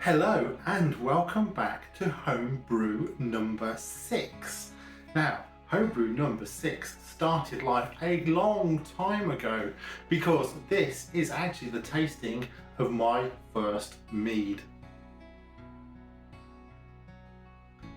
Hello and welcome back to Homebrew number 6. Now, Homebrew number 6 started life a long time ago because this is actually the tasting of my first mead.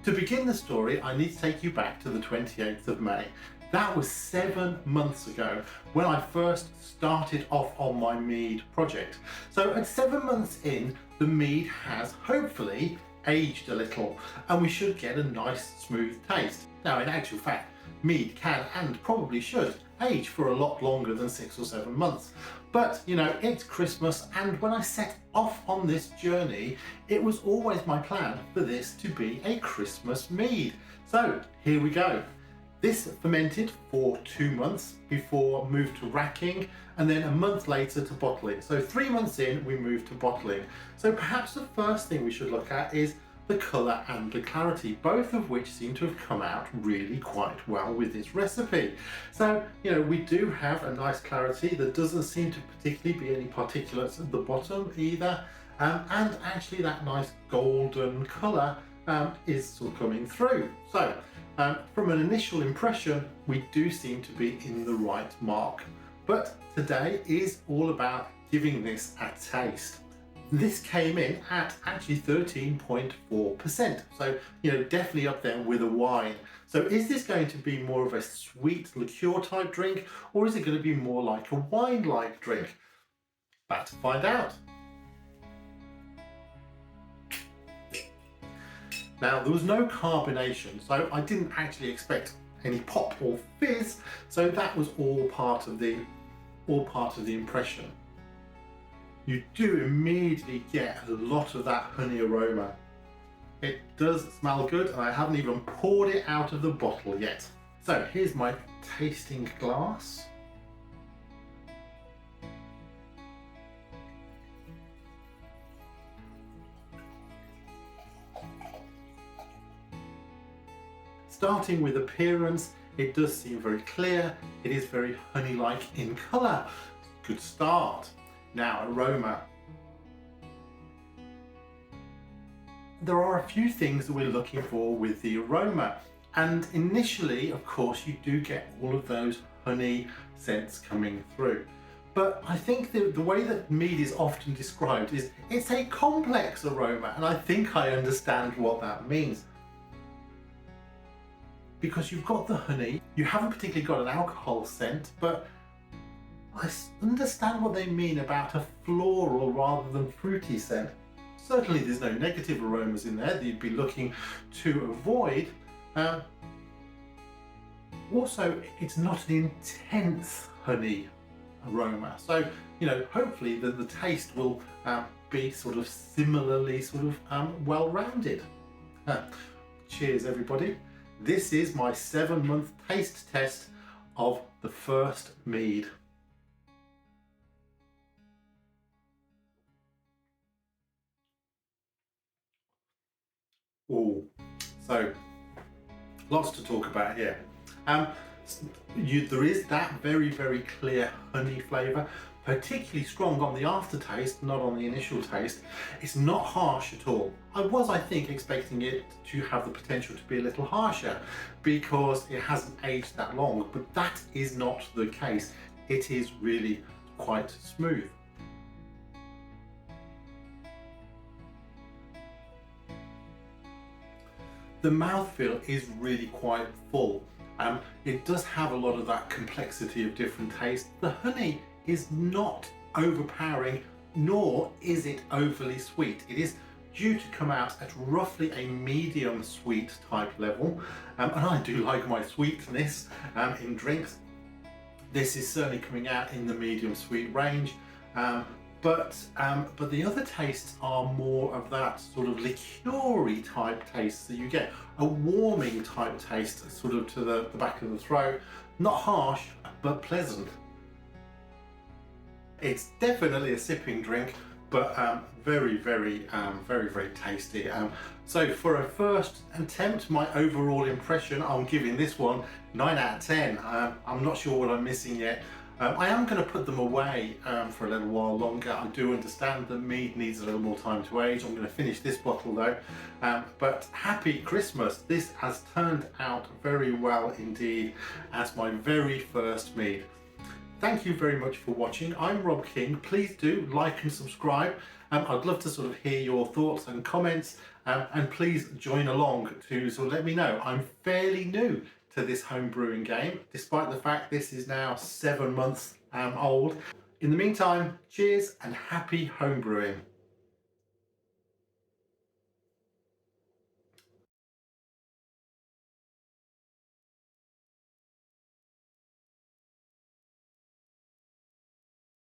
To begin the story, I need to take you back to the 28th of May. That was 7 months ago when I first started off on my mead project. So at 7 months in, the mead has hopefully aged a little and we should get a nice smooth taste. Now in actual fact, mead can and probably should age for a lot longer than 6 or 7 months. But you know, it's Christmas, and when I set off on this journey, it was always my plan for this to be a Christmas mead. So here we go. This fermented for 2 months before moved to racking, and then a month later to bottling. So 3 months in, we moved to bottling. So perhaps the first thing we should look at is the colour and the clarity, both of which seem to have come out really quite well with this recipe. So, you know, we do have a nice clarity. There doesn't seem to particularly be any particulates at the bottom either. And actually that nice golden colour is still coming through. So, from an initial impression, we do seem to be in the right mark. But today is all about giving this a taste. This came in at actually 13.4%. So, you know, definitely up there with a wine. So is this going to be more of a sweet liqueur type drink, or is it going to be more like a wine-like drink? About to find out. Now, there was no carbonation, so I didn't actually expect any pop or fizz, so that was all part of the impression. You do immediately get a lot of that honey aroma. It does smell good, and I haven't even poured it out of the bottle yet. So here's my tasting glass. Starting with appearance, it does seem very clear. It is very honey-like in colour. Good start. Now, aroma. There are a few things that we're looking for with the aroma. And initially, of course, you do get all of those honey scents coming through. But I think the way that mead is often described is it's a complex aroma. And I think I understand what that means. Because you've got the honey, you haven't particularly got an alcohol scent, but I understand what they mean about a floral rather than fruity scent. Certainly there's no negative aromas in there that you'd be looking to avoid. Also, it's not an intense honey aroma. So, you know, hopefully the taste will be sort of similarly well-rounded. Cheers, everybody. This is my 7-month taste test of the first mead. Oh, so lots to talk about here. There is that very, very clear honey flavour, particularly strong on the aftertaste, not on the initial taste. It's not harsh at all. I think, expecting it to have the potential to be a little harsher because it hasn't aged that long, but that is not the case. It is really quite smooth. The mouthfeel is really quite full. It does have a lot of that complexity of different tastes. The honey is not overpowering, nor is it overly sweet. It is due to come out at roughly a medium sweet type level, and I do like my sweetness in drinks. This is certainly coming out in the medium sweet range, but the other tastes are more of that sort of liqueur-y type taste that you get, a warming type taste sort of to the back of the throat, not harsh but pleasant. It's definitely a sipping drink, but very, very tasty. So for a first attempt, my overall impression, I'm giving this one 9 out of 10. I'm not sure what I'm missing yet. I am going to put them away for a little while longer. I do understand that mead needs a little more time to age. I'm going to finish this bottle though. But happy Christmas. This has turned out very well indeed as my very first mead. Thank you very much for watching. I'm Rob King. Please do like and subscribe. I'd love to sort of hear your thoughts and comments, and please join along to sort of let me know. I'm fairly new to this home brewing game, despite the fact this is now 7 months old. In the meantime, cheers and happy home brewing.